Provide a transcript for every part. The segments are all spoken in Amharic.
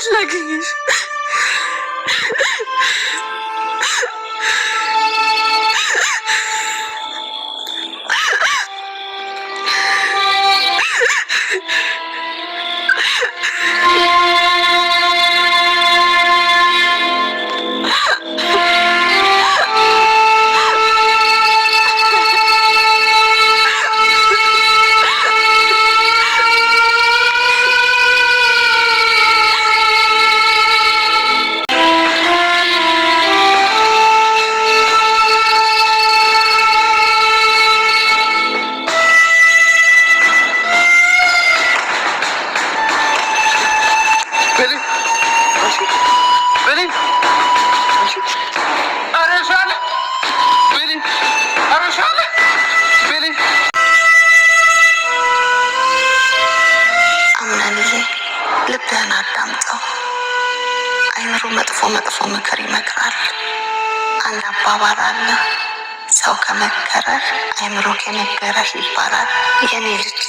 መጥተሽ ላገኝሽ ልብህን አዳምጠው። አይምሮ መጥፎ ምክር ይመክራል። አንድ አባባል አለ፣ ሰው ከመከረ አይምሮ ከነገረህ ይባላል። የኔ ልጅ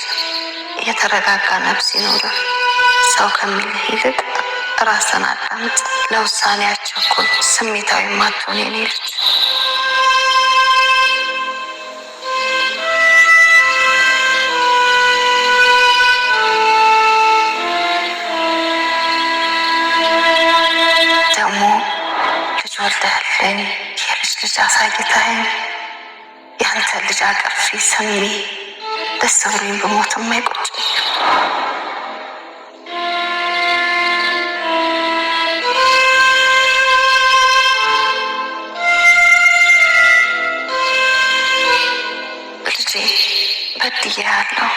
የተረጋጋ ነፍስ ይኖርህ። ሰው ከሚልህ ይልቅ ራስን አዳምጥ። ለውሳኔ አትቸኩል። ስሜታዊ ማትሆን የኔ ልጅ። ደግሞ ልጅ ወልደህልኝ የልጅ አሳይተኸኝ ያንተ ልጅ አቅርፌ ስሜ ደስ ብሎኝ በሞትም አይቆጭኝ። ልጄ በድዬሃለሁ።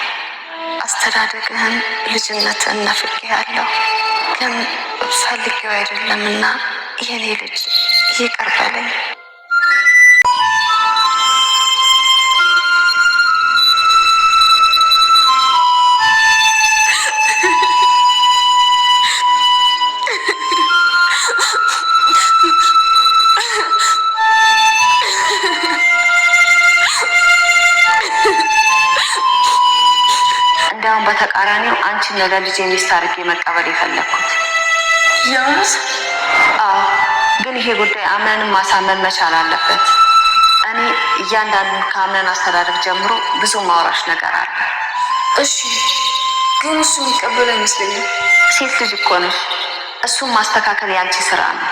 አስተዳደግህን ልጅነትን ነፍጌሃለሁ። ግን ፈልጌው አይደለምና የኔ ልጅ ይቅር በለኝ። እንዲያውም በተቃራኒው አንቺን ነገ ልጅ ሚስት አድርጌ መቀበል የፈለግኩት። ያውስ? አዎ፣ ግን ይሄ ጉዳይ አምነንም ማሳመን መቻል አለበት። እኔ እያንዳንዱን ከአምነን አስተዳደግ ጀምሮ ብዙ ማውራሽ ነገር አለ። እሺ፣ ግን እሱ የሚቀበል አይመስለኝም። ሴት ልጅ እኮ ነሽ። እሱም ማስተካከል ያንቺ ስራ ነው።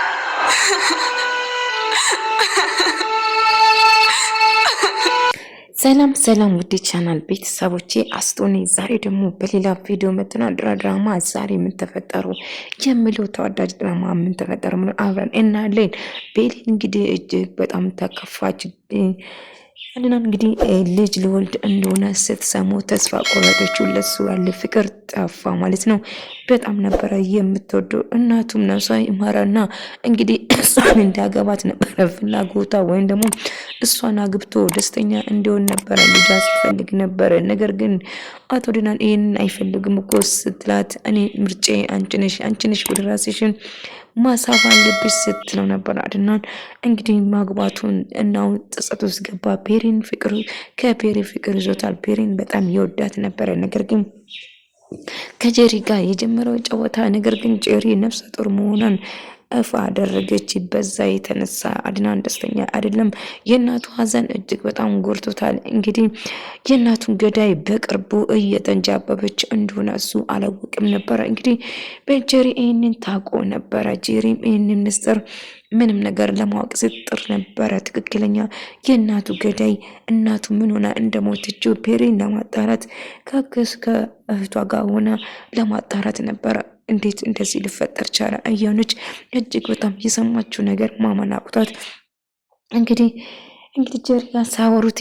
ሰላም ውድ ቻናል ቤተሰቦቼ፣ አስቶኒ ዛሬ ደግሞ በሌላ ቪዲዮ መጥና ድራማ ዛሬ ምን ተፈጠሩ የሚለው ተወዳጅ ድራማ ምን ተፈጠሩ ምን አብረን እናያለን። ቤሊ እንግዲህ እጅግ በጣም ተከፋች። አድና እንግዲህ ልጅ ልወልድ እንደሆነ ስትሰሙ ተስፋ ቆረጠችው። ለሱ ያለ ፍቅር ጠፋ ማለት ነው። በጣም ነበረ የምትወደው። እናቱም ነፍሷ ይማረና እንግዲህ እሷን እንዳገባት ነበረ ፍላጎቷ፣ ወይም ደግሞ እሷን አግብቶ ደስተኛ እንዲሆን ነበረ ልጅ ስትፈልግ ነበረ። ነገር ግን አቶ ዲናን ይህንን አይፈልግም እኮ ስትላት እኔ ምርጬ አንቺ ነሽ ወደ ራስሽን ማሳብ አለብሽ ስትለው ነበር። አድናን እንግዲህ ማግባቱን እናው ጸጸት ውስጥ ገባ። ፔሪን ከፔሪ ፍቅር ይዞታል። ፔሪን በጣም ይወዳት ነበረ። ነገር ግን ከጄሪ ጋር የጀመረው ጨዋታ ነገር ግን ጄሪ ነፍሰ ጡር መሆኗን እፋ አደረገች። በዛ የተነሳ አድናን ደስተኛ አይደለም። የእናቱ ሀዘን እጅግ በጣም ጎርቶታል። እንግዲህ የእናቱን ገዳይ በቅርቡ እየተንጃበበች እንደሆነ እሱ አላወቅም ነበረ። እንግዲህ በጄሪ ይህንን ታውቆ ነበረ። ጄሪም ይህንን ምስጢር ምንም ነገር ለማወቅ ስትጥር ነበረ። ትክክለኛ የእናቱ ገዳይ እናቱ ምን ሆና እንደሞተችው ፔሪን ለማጣራት ከእህቷ ጋር ሆና ለማጣራት ነበረ። እንዴት እንደዚህ ሊፈጠር ቻለ እያለች እጅግ በጣም የሰማችው ነገር ማመን አቅቷት እንግዲህ ጄሪ ጋር ሳወሩት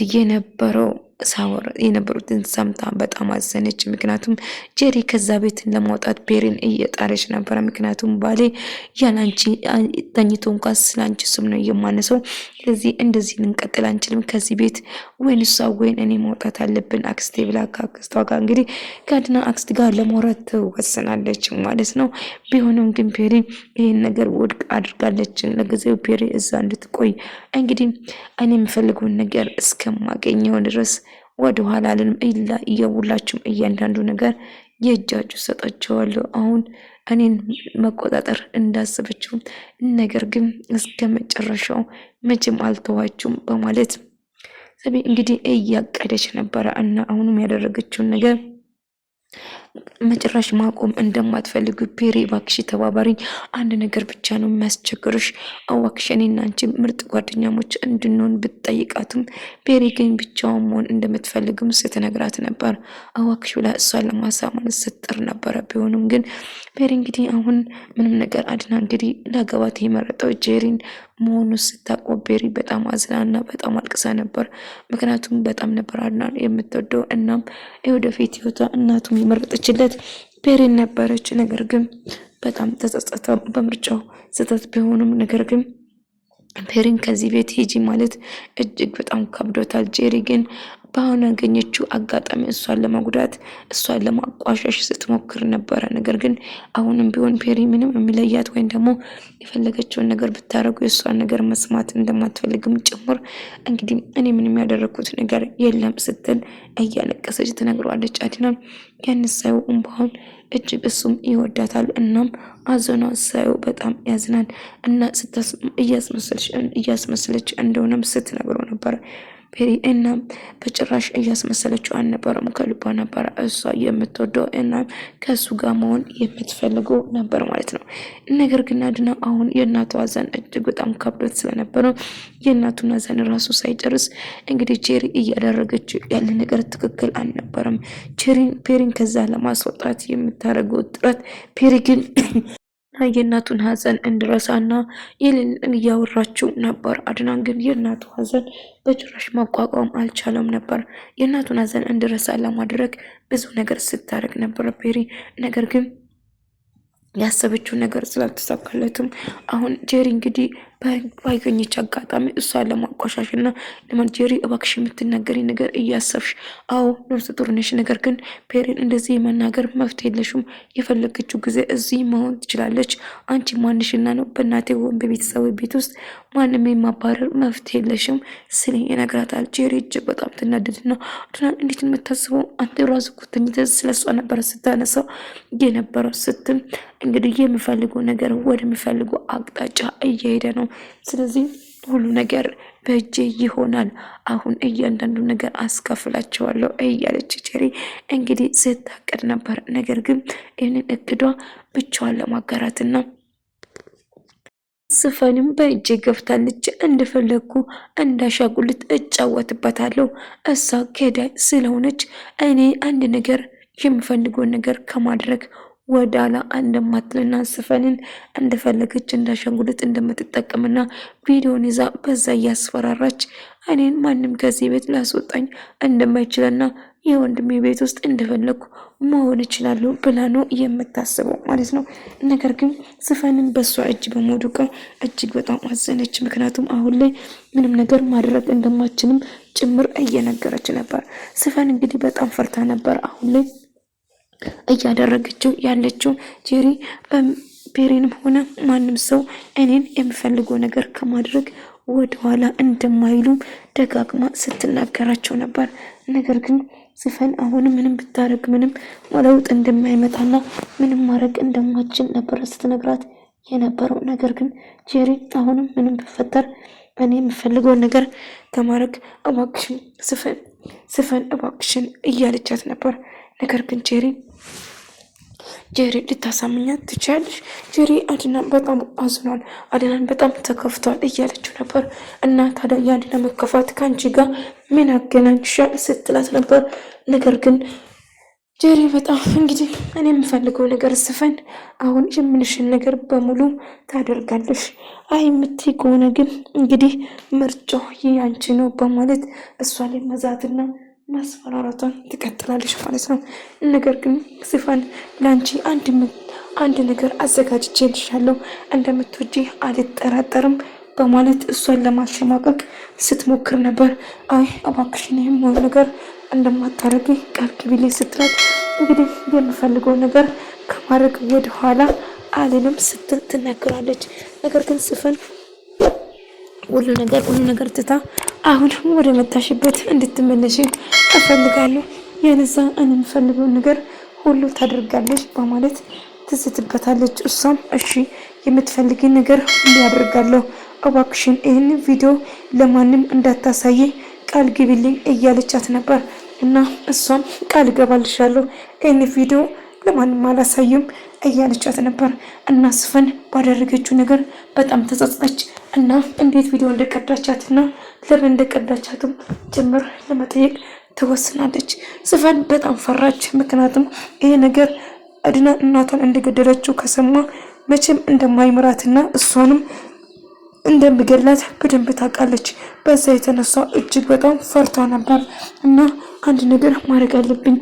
የነበሩትን ሰምታ በጣም አዘነች። ምክንያቱም ጄሪ ከዛ ቤት ለማውጣት ፔሪን እየጣረች ነበረ። ምክንያቱም ባሌ ያላንቺ ተኝቶ እንኳን ስላንቺ ስም ነው የማነሰው። ስለዚህ እንደዚህ ልንቀጥል አንችልም ከዚህ ቤት፣ ወይን እሷ ወይን እኔ ማውጣት አለብን አክስቴ ብላ ከአክስቷ ጋር እንግዲህ ከአድና አክስት ጋር ለማውራት ትወስናለች ማለት ነው። ቢሆንም ግን ፔሪ ይህን ነገር ውድቅ አድርጋለች። ለጊዜው ፔሪ እዛ እንድትቆይ እንግዲህ እኔ የምፈልገውን ነገር እስከማገኘው ድረስ ወደ ኋላ አልልም። የሁላችሁም እያንዳንዱ ነገር የእጃችሁ ሰጣቸዋለሁ አሁን እኔን መቆጣጠር እንዳሰበችው ነገር ግን እስከ መጨረሻው መቼም አልተዋችሁም በማለት ሰቢ እንግዲህ እያቀደች ነበረ እና አሁንም ያደረገችውን ነገር መጨረሻ ማቆም እንደማትፈልጉ ፔሪ እባክሽ ተባባሪኝ፣ አንድ ነገር ብቻ ነው የሚያስቸግርሽ፣ እባክሽ እኔና አንቺ ምርጥ ጓደኛሞች እንድንሆን ብትጠይቃትም ፔሪ ግን ብቻውን መሆን እንደምትፈልግም ስትነግራት ነበር። እባክሽ ብላ እሷን ለማሳመን ስትጥር ነበረ። ቢሆንም ግን ፔሪ እንግዲህ አሁን ምንም ነገር አድና እንግዲህ ላገባት የመረጠው ጄሪን መሆኑ ስታውቅ ፔሪ በጣም አዝናና በጣም አልቅሳ ነበር። ምክንያቱም በጣም ነበር አድናን የምትወደው እናም የወደፊት ህይወቷ እናቱም የመረጠችለት ፔሪን ነበረች። ነገር ግን በጣም ተጸጸተ በምርጫው ስህተት ቢሆንም ነገር ግን ፔሪን ከዚህ ቤት ሂጂ ማለት እጅግ በጣም ከብዶታል። ጄሪ ግን በአሁን ያገኘችው አጋጣሚ እሷን ለማጉዳት እሷን ለማቋሸሽ ስትሞክር ነበረ። ነገር ግን አሁንም ቢሆን ፔሪ ምንም የሚለያት ወይም ደግሞ የፈለገችውን ነገር ብታረጉ የእሷን ነገር መስማት እንደማትፈልግም ጭምር እንግዲህ እኔ ምንም ያደረኩት ነገር የለም ስትል እያለቀሰች ትነግረዋለች። አዲናም ያን ሳይው እንባውን እጅግ እሱም ይወዳታል። እናም አዘኗ ሳይው በጣም ያዝናል እና እያስመሰለች እንደሆነም ስትነግረው ነበር ፔሪ። እናም በጭራሽ እያስመሰለችው አልነበረም፣ ከልቧ ነበር እሷ የምትወደው እና ከሱ ጋር መሆን የምትፈልገው ነበር ማለት ነው። ነገር ግን አድና አሁን የእናቱ ሐዘን እጅግ በጣም ከብዶት ስለነበረ የእናቱን ሐዘን ራሱ ሳይጨርስ እንግዲህ ጄሪ እያደረገችው ያለ ነገር ትክክል አልነበረም። ፔሪን ከዛ ለማስወጣት የምታደርገው ጥረት ፔሪ ግን የእናቱን ሐዘን እንድረሳና የሌለን እያወራችው ነበር። አድናን ግን የእናቱ ሐዘን በጭራሽ ማቋቋም አልቻለም ነበር። የእናቱን ሐዘን እንድረሳ ለማድረግ ብዙ ነገር ስታደርግ ነበር ፔሪ። ነገር ግን ያሰበችው ነገር ስላልተሳካለትም አሁን ጄሪ እንግዲህ ባገኘች አጋጣሚ እሷን ለማቋሻሽና ጄሪ እባክሽ የምትናገሪ ነገር እያሰብሽ፣ አዎ ነፍሰ ጡር ነሽ፣ ነገር ግን ፔሪን እንደዚህ የመናገር መፍት የለሽም፣ የፈለገችው ጊዜ እዚህ መሆን ትችላለች። አንቺ ማንሽና ነው በእናቴ ወይም በቤተሰብ ቤት ውስጥ ማንም የማባረር መፍት የለሽም ስለ ይነግራታል። ጄሪ እጅግ በጣም ትናደድና አድናን እንዴት የምታስበው አንተ ራሱ ኩተኝተ ስለሷ ነበረ ስታነሳው የነበረው ስትም እንግዲህ የምፈልገው ነገር ወደምፈልገው አቅጣጫ እየሄደ ነው። ስለዚህ ሁሉ ነገር በእጄ ይሆናል። አሁን እያንዳንዱ ነገር አስከፍላቸዋለሁ እያለች ጄሪ እንግዲህ ስታቅድ ነበር። ነገር ግን ይህንን እቅዷ ብቻዋን ለማጋራትና ስፈንም በእጄ ገብታለች፣ እንደፈለግኩ እንዳሻጉልት እጫወትበታለሁ። እሷ ገዳይ ስለሆነች እኔ አንድ ነገር የምፈልገውን ነገር ከማድረግ ወዳላ እንደማትልና ስፈንን እንደፈለገች እንዳሻንጉልት እንደምትጠቀምና ቪዲዮን ይዛ በዛ እያስፈራራች እኔን ማንም ከዚህ ቤት ላስወጣኝ እንደማይችልና የወንድሜ ቤት ውስጥ እንደፈለኩ መሆን እችላለሁ ብላ ነው የምታስበው ማለት ነው። ነገር ግን ስፈንን በሷ እጅ በመውደቋ እጅግ በጣም አዘነች። ምክንያቱም አሁን ላይ ምንም ነገር ማድረግ እንደማችንም ጭምር እየነገረች ነበር። ስፈን እንግዲህ በጣም ፈርታ ነበር። አሁን ላይ እያደረገችው ያለችው ጄሪ ፔሪንም ሆነ ማንም ሰው እኔን የሚፈልገው ነገር ከማድረግ ወደኋላ እንደማይሉም ደጋግማ ስትናገራቸው ነበር። ነገር ግን ስፈን አሁን ምንም ብታረግ ምንም ለውጥ እንደማይመጣና ምንም ማድረግ እንደማችል ነበር ስትነግራት የነበረው። ነገር ግን ጄሪ አሁንም ምንም ቢፈጠር እኔ የምፈልገው ነገር ከማድረግ እባክሽን ስፈን እባክሽን እያለቻት ነበር። ነገር ግን ጄሪ ልታሳምኛት ትችያለሽ? ጄሪ አድናን በጣም አዝኗል፣ አድናን በጣም ተከፍቷል እያለችው ነበር። እና ታዲያ የአድና መከፋት ከአንቺ ጋር ምን አገናኝሻል ስትላት ነበር። ነገር ግን ጄሪ በጣም እንግዲህ እኔ የምፈልገው ነገር ስፈን አሁን የምንሽን ነገር በሙሉ ታደርጋለሽ፣ አይ የምትይ ከሆነ ግን እንግዲህ ምርጫው ያንቺ ነው በማለት እሷ ላይ መዛትና ማስፈራራቷን ትቀጥላለች ማለት ነው። ነገር ግን ስፈን ለአንቺ አንድ ነገር አዘጋጅቼልሻለሁ፣ እንደምትወጂ አልጠራጠርም በማለት እሷን ለማሸማቀቅ ስትሞክር ነበር። አይ እባክሽን ይህም ነገር እንደማታረጊ ቃል ግቢልኝ ስትላት እንግዲህ የምፈልገው ነገር ከማድረግ ወደ ኋላ አልልም ስትል ትናገራለች። ነገር ግን ስፈን ሁሉ ነገር ትታ አሁን ወደ መጣሽበት እንድትመለሽ እፈልጋለሁ። የነዛ እኔ የምፈልገው ነገር ሁሉ ታደርጋለች በማለት ትስትበታለች። እሷም እሺ የምትፈልጊ ነገር ሁሉ ያደርጋለሁ፣ እባክሽን ይህን ቪዲዮ ለማንም እንዳታሳይ ቃል ግቢልኝ እያለቻት ነበር። እና እሷም ቃል ገባልሻለሁ ይህን ቪዲዮ ለማንም አላሳይም እያለቻት ነበር። እና ስፈን ባደረገችው ነገር በጣም ተጸጸተች። እና እንዴት ቪዲዮ እንደቀዳቻትና ለምን እንደቀዳቻትም ጭምር ለመጠየቅ ትወስናለች። ስፈን በጣም ፈራች። ምክንያቱም ይሄ ነገር አድና እናቷን እንደገደለችው ከሰማ መቼም እንደማይምራትና እሷንም እንደምገላት በደንብ ታውቃለች። በዛ የተነሳ እጅግ በጣም ፈርታ ነበር። እና አንድ ነገር ማድረግ አለብኝ፣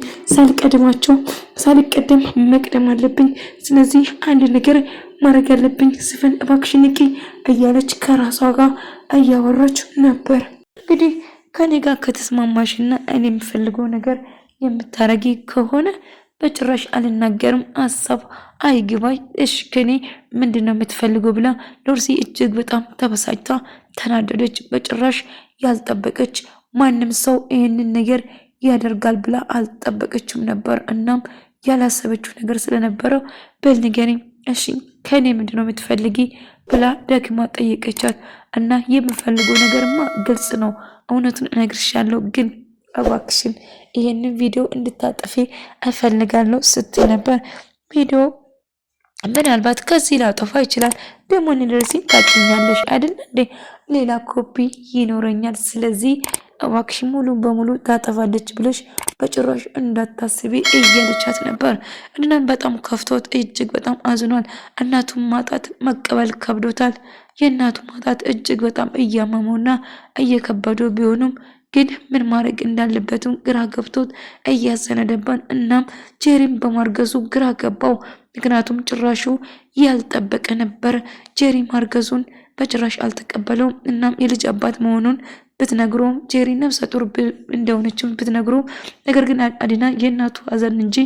ሳልቀደም መቅደም አለብኝ። ስለዚህ አንድ ነገር ማድረግ አለብኝ፣ ስፈን እባክሽ ንቂ እያለች ከራሷ ጋር እያወራች ነበር። እንግዲህ ከኔ ጋር ከተስማማሽና እኔ የምፈልገው ነገር የምታረጊ ከሆነ በጭራሽ አልናገርም፣ ሀሳብ አይግባኝ። እሺ ከኔ ምንድነው የምትፈልገው ብላ ዶርሲ እጅግ በጣም ተበሳጭታ ተናደደች። በጭራሽ ያልጠበቀች ማንም ሰው ይህንን ነገር ያደርጋል ብላ አልጠበቀችም ነበር። እናም ያላሰበችው ነገር ስለነበረው በል ንገሪኝ፣ እሺ ከኔ ምንድነው የምትፈልጊ ብላ ደግማ ጠየቀቻት። እና የምፈልገው ነገርማ ግልጽ ነው፣ እውነቱን እነግርሻለሁ፣ ግን እባክሽን ይሄንን ቪዲዮ እንድታጠፊ እፈልጋለሁ ስትል ነበር። ቪዲዮ ምናልባት ከዚህ ላጠፋ ይችላል፣ ደግሞ እንደዚህ ታውቂኛለሽ አይደል እንዴ? ሌላ ኮፒ ይኖረኛል። ስለዚህ እባክሽ ሙሉ በሙሉ ታጠፋለች ብለሽ በጭራሽ እንዳታስቢ እያለቻት ነበር። እናም በጣም ከፍቶት እጅግ በጣም አዝኗል። እናቱን ማጣት መቀበል ከብዶታል። የእናቱ ማጣት እጅግ በጣም እያመመውና እየከበደው ቢሆኑም ግን ምን ማድረግ እንዳለበትም ግራ ገብቶት እያዘነደባን። እናም ጄሪን በማርገዙ ግራ ገባው። ምክንያቱም ጭራሹ ያልጠበቀ ነበር። ጄሪ ማርገዙን በጭራሽ አልተቀበለውም። እናም የልጅ አባት መሆኑን ብትነግሮም ጄሪ ነፍሰ ጡር እንደሆነችም ብትነግሮ፣ ነገር ግን አዲና የእናቱ ሀዘን እንጂ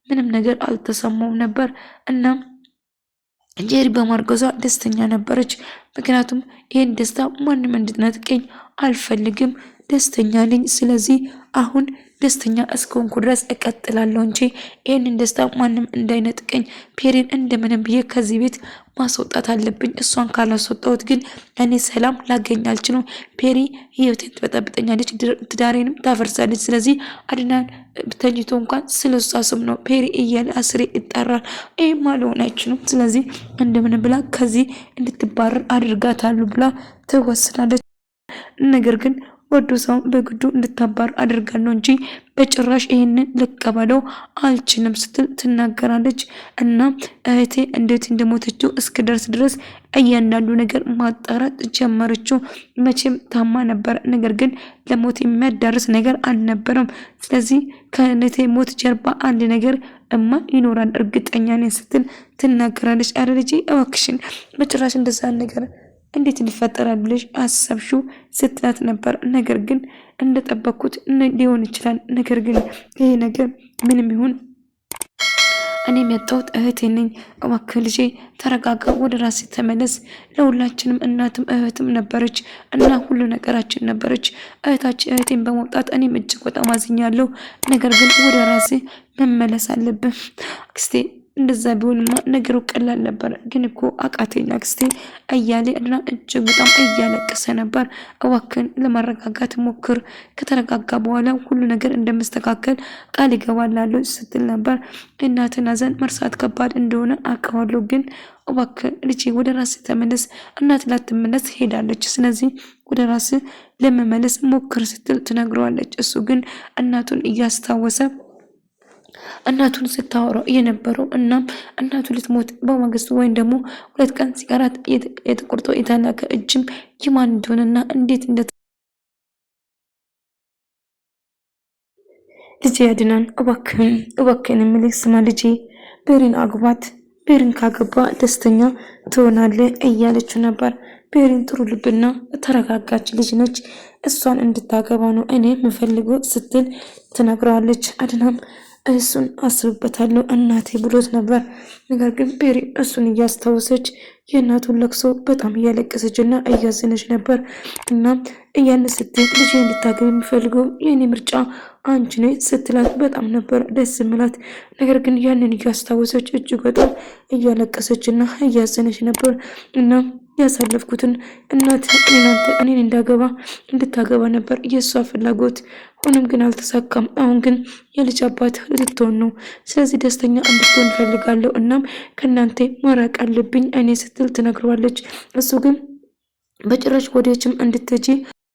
ምንም ነገር አልተሰማውም ነበር። እናም ጄሪ በማርገዟ ደስተኛ ነበረች። ምክንያቱም ይህን ደስታ ማንም እንድትነጥቀኝ አልፈልግም፣ ደስተኛ ነኝ። ስለዚህ አሁን ደስተኛ እስከሆንኩ ድረስ እቀጥላለሁ እንጂ ይህንን ደስታ ማንም እንዳይነጥቀኝ፣ ፔሪን እንደምንም ብዬ ከዚህ ቤት ማስወጣት አለብኝ። እሷን ካላስወጣሁት ግን እኔ ሰላም ላገኝ አልችልም። ፔሪ ህይወቴን ትበጠብጠኛለች፣ ትዳሬንም ታፈርሳለች። ስለዚህ አድናን ተኝቶ እንኳን ስለ እሷ ስም ነው ፔሪ እያለ አስሬ ይጠራል። ይህም አልሆን አይችልም። ስለዚህ እንደምንም ብላ ከዚህ እንድትባረር አድርጋታለሁ ብላ ትወስናለች። ነገር ግን ወዶ ሰው በግዱ እንድታባር አድርጋለሁ እንጂ በጭራሽ ይሄንን ልቀበለው አልችልም ስትል ትናገራለች። እና እህቴ እንዴት እንደሞተችው እስክደርስ ድረስ እያንዳንዱ ነገር ማጣራት ጀመረችው። መቼም ታማ ነበር፣ ነገር ግን ለሞት የሚያዳርስ ነገር አልነበረም። ስለዚህ ከእህቴ ሞት ጀርባ አንድ ነገር ይኖራል እርግጠኛ ነኝ ስትል ትናገራለች። አረ ልጄ እባክሽን በጭራሽ እንደዛ ነገር እንዴት ሊፈጠራል ብለሽ አሰብሽው ስትላት ነበር። ነገር ግን እንደጠበቅኩት ሊሆን ይችላል። ነገር ግን ይሄ ነገር ምንም ይሁን እኔ የመጣሁት እህቴ ነኝ። እባክህ ልጄ ተረጋጋ፣ ወደ ራሴ ተመለስ። ለሁላችንም እናትም እህትም ነበረች እና ሁሉ ነገራችን ነበረች። እህቴን በመውጣት እኔም እጅግ በጣም አዝኛለሁ። ነገር ግን ወደ ራሴ መመለስ አለብን አክስቴ። እንደዛ ቢሆንማ ነገሩ ቀላል ነበር፣ ግን እኮ አቃተኝ አክስቴ እያለ እና እጅግ በጣም እያለቀሰ ነበር። እባክህን ለማረጋጋት ሞክር፣ ከተረጋጋ በኋላ ሁሉ ነገር እንደምስተካከል ቃል ይገባላለሁ ስትል ነበር። እናትን ሐዘን መርሳት ከባድ እንደሆነ አውቀዋለሁ፣ ግን እባክህ ልጄ ወደ ራስህ ተመለስ። እናት ላትመለስ ሄዳለች፣ ስለዚህ ወደ ራስህ ለመመለስ ሞክር ስትል ትነግረዋለች። እሱ ግን እናቱን እያስታወሰ እናቱን ስታወራው የነበረው እናም እናቱ ልትሞት በማግስቱ ወይም ደግሞ 2 ቀን ሲቀራት የተቆርጦ የተላከ እጅም የማን እንደሆነና እንዴት ልጄ አድናን እባክህን የምልህ ስማ ልጄ፣ ቤሪን አግባት፣ ቤሪን ካገባ ደስተኛ ትሆናለህ እያለችው ነበር። ቤሪን ጥሩ ልብና ተረጋጋች ልጅ ነች፣ እሷን እንድታገባ ነው እኔ የምፈልገው ስትል ትነግረዋለች። አድናም እሱን አስብበታለሁ እናቴ ብሎት ነበር። ነገር ግን ቤሪ እሱን እያስታወሰች የእናቱን ለቅሶ በጣም እያለቀሰች እና እያዘነች ነበር። እና እያን ስትል ልጅ እንድታገብ የሚፈልገው የኔ ምርጫ አንቺ ነሽ ስትላት በጣም ነበር ደስ ምላት። ነገር ግን ያንን እያስታወሰች እጅግ በጣም እያለቀሰች እና እያዘነች ነበር። እና ያሳለፍኩትን እናት እኔን እንድታገባ ነበር የእሷ ፍላጎት። ሆኖም ግን አልተሳካም። አሁን ግን የልጅ አባት ልትሆን ነው። ስለዚህ ደስተኛ እንድትሆን ፈልጋለሁ። እናም ከእናንተ መራቅ አለብኝ እኔ ስትል ትነግረዋለች። እሱ ግን በጭራሽ ወዴችም እንድትሄጂ